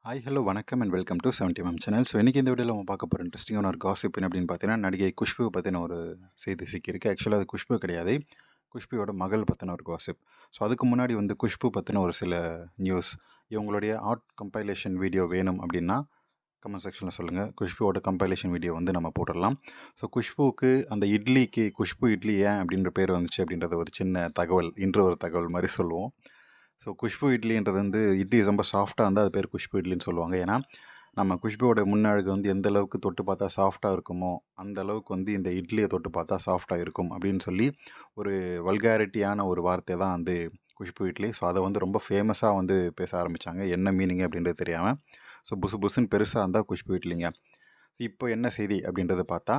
Hi hello வணக்கம் and welcome to 70mm channel. So இன்றைக்கி இந்த வீடியோவில் நம்ம பார்க்க போகிற இன்ட்ரெஸ்டிங்கான ஒரு காசிப் அப்படின்னு பார்த்தீங்கன்னா, நடிகை குஷ்பு பற்றின ஒரு செய்தி சிக்கியிருக்கு. ஆக்சுவலாக அது குஷ்பு கிடையாது, குஷ்புவோட மகள் பற்றின ஒரு காசிப். ஸோ அதுக்கு முன்னாடி குஷ்பு பற்றின ஒரு சில நியூஸ். இவங்களுடைய ஆர்ட் கம்பைலேஷன் வீடியோ வேணும் அப்படின்னா கமெண்ட் செக்ஷனில் சொல்லுங்கள். குஷ்புவோட கம்பைலேஷன் வீடியோ நம்ம போட்டுடலாம். ஸோ குஷ்புவுக்கு அந்த இட்லிக்கு குஷ்பு இட்லி ஏன் அப்படின்ற பேர் வந்துச்சு அப்படின்றத ஒரு சின்ன தகவல், இன்று ஒரு தகவல் மாதிரி சொல்லுவோம். ஸோ குஷ்பு இட்லின்றது இட்லி ரொம்ப சாஃப்டாக இருந்தால் அது பேர் குஷ்பு இட்லின்னு சொல்லுவாங்க. ஏன்னா நம்ம குஷ்புவோட முன்னழகு எந்த அளவுக்கு தொட்டு பார்த்தா சாஃப்டாக இருக்குமோ அந்த அளவுக்கு இந்த இட்லியை தொட்டு பார்த்தா சாஃப்டாக இருக்கும் அப்படின்னு சொல்லி ஒரு வல்காரிட்டியான ஒரு வார்த்தை தான் குஷ்பு இட்லி. ஸோ அதை ரொம்ப ஃபேமஸாக பேச ஆரம்பித்தாங்க. என்ன மீனிங் அப்படின்றது தெரியாமல். ஸோ புசு புசுன்னு பெருசாக இருந்தால் குஷ்பு இட்லிங்க. இப்போ என்ன செய்தி அப்படின்றத பார்த்தா,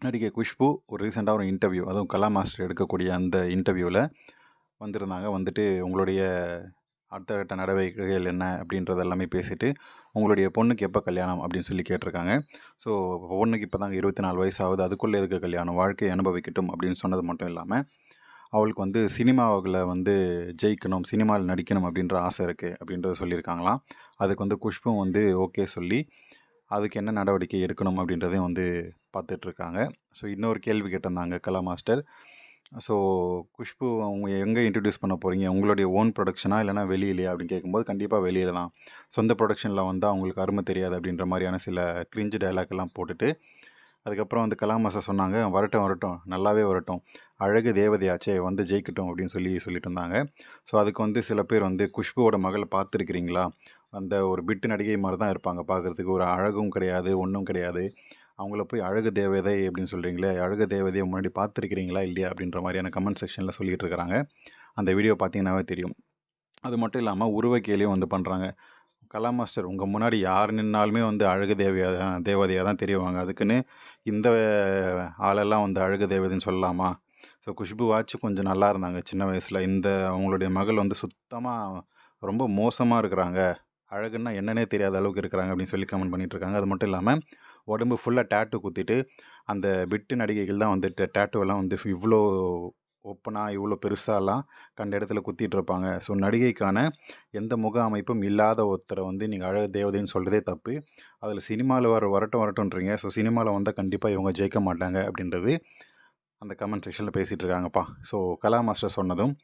நடிகை குஷ்பு ஒரு ரீசெண்டாக ஒரு இன்டர்வியூ, அதுவும் கலா மாஸ்டர் எடுக்கக்கூடிய அந்த இன்டர்வியூவில் வந்திருந்தாங்க. உங்களுடைய அடுத்த கட்ட நடவடிக்கைகள் என்ன அப்படின்றது எல்லாமே பேசிவிட்டு, உங்களுடைய பொண்ணுக்கு எப்போ கல்யாணம் அப்படின்னு சொல்லி கேட்டிருக்காங்க. ஸோ பொண்ணுக்கு இப்போ தாங்க 24 வயசு ஆகுது, அதுக்குள்ளே எதுக்கு கல்யாணம், வாழ்க்கையை அனுபவிக்கட்டும் அப்படின்னு சொன்னது மட்டும் இல்லாமல், அவளுக்கு சினிமாவில் ஜெயிக்கணும், சினிமாவில் நடிக்கணும் அப்படின்ற ஆசை இருக்குது அப்படின்றத சொல்லியிருக்காங்களாம். அதுக்கு குஷ்பும் ஓகே சொல்லி அதுக்கு என்ன நடவடிக்கை எடுக்கணும் அப்படின்றதையும் பார்த்துட்ருக்காங்க. ஸோ இன்னொரு கேள்வி கேட்டிருந்தாங்க கலா மாஸ்டர். ஸோ குஷ்பு அவங்க எங்கே இன்ட்ரடியூஸ் பண்ண போகிறீங்க, உங்களுடைய ஓன் ப்ரொடக்ஷனா இல்லைனா வெளியிலையா அப்படின்னு கேட்கும்போது, கண்டிப்பாக வெளியில் தான், சொந்த ப்ரொடக்ஷனில் அவங்களுக்கு அருமை தெரியாது அப்படின்ற மாதிரியான சில கிரிஞ்சு டைலாக் எல்லாம் போட்டுட்டு, அதுக்கப்புறம் கலா மாஸ்டர் சொன்னாங்க, வரட்டும் வரட்டும் நல்லாவே வரட்டும், அழகு தேவதையாச்சே ஜெயிக்கட்டும் அப்படின்னு சொல்லிட்டு இருந்தாங்க. ஸோ அதுக்கு சில பேர் குஷ்புவோட மகளை பார்த்துருக்கிறீங்களா, அந்த ஒரு பிட்டு நடிகை மாதிரி தான் இருப்பாங்க பார்க்குறதுக்கு, ஒரு அழகும் கிடையாது ஒன்றும் கிடையாது, அவங்கள போய் அழகு தேவதை அப்படின்னு சொல்கிறீங்களே, அழகு தேவதையை முன்னாடி பார்த்துருக்கிறீங்களா இல்லையா அப்படின்ற மாதிரியான கமெண்ட் செக்ஷனில் சொல்லிகிட்டு இருக்கிறாங்க. அந்த வீடியோ பார்த்தீங்கன்னாவே தெரியும். அது மட்டும் இல்லாமல் உருவக்கேலியும் பண்ணுறாங்க. கலா மாஸ்டர் உங்கள் முன்னாடி யார் நின்னாலுமே அழகு தேவதையாக தான் தெரியுவாங்க, அதுக்குன்னு இந்த ஆளெல்லாம் அழகு தேவதைன்னு சொல்லலாமா? ஸோ குஷ்புவாச்சும் கொஞ்சம் நல்லா இருந்தாங்க சின்ன வயசில், அவங்களுடைய மகள் சுத்தமாக ரொம்ப மோசமாக இருக்கிறாங்க, அழகுன்னா என்னன்னே தெரியாத அளவுக்கு இருக்கிறாங்க அப்படின்னு சொல்லி கமெண்ட் பண்ணிகிட்ருக்காங்க. அது மட்டும் இல்லாமல் உடம்பு ஃபுல்லாக டேட்டு குத்திட்டு, அந்த பிட்டு நடிகைகள் தான் டேட்டுவெல்லாம் இவ்வளோ ஓப்பனாக இவ்வளோ பெருசாலாம் கண்ட இடத்துல குத்திட்டு இருப்பாங்க. ஸோ நடிகைக்கான எந்த முக அமைப்பும் இல்லாத ஒருத்தரை நீங்கள் அழகு தேவதைன்னு சொல்கிறதே தப்பு. அதில் சினிமாவில் வரட்டும் வரட்டும்ன்றீங்க. ஸோ சினிமாவில் வந்தால் கண்டிப்பாக இவங்க ஜெயிக்க மாட்டாங்க அப்படின்றது அந்த கமெண்ட் செக்ஷனில் பேசிகிட்டு இருக்காங்கப்பா. ஸோ கலா மாஸ்டர் சொன்னதும்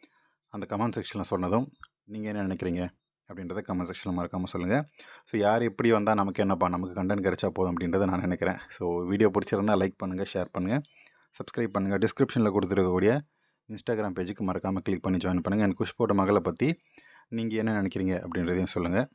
அந்த கமெண்ட் செக்ஷனில் சொன்னதும் நீங்கள் என்ன நினைக்கிறீங்க அப்படின்றத கமெண்ட் செக்ஷனில் மறக்காமல் சொல்லுங்கள். ஸோ யார் எப்படி வந்தால் நமக்கு என்னப்பா, நமக்கு கண்டென்ட் கிடைச்சா போதும் அப்படின்றத நான் நினைக்கிறேன். ஸோ வீடியோ பிடிச்சிருந்தால் லைக் பண்ணுங்கள், ஷேர் பண்ணுங்கள், சப்ஸ்கிரைப் பண்ணுங்கள். டிஸ்கிரிப்ஷனில் கொடுத்துருக்கக்கூடிய இன்ஸ்டாகிராம் பேஜுக்கு மறக்காமல் கிளிக் பண்ணி ஜாயின் பண்ணுங்கள். என் குஷ்போட மகளை பற்றி நீங்கள் என்ன நினைக்கிறீங்க அப்படின்றதையும் சொல்லுங்கள்.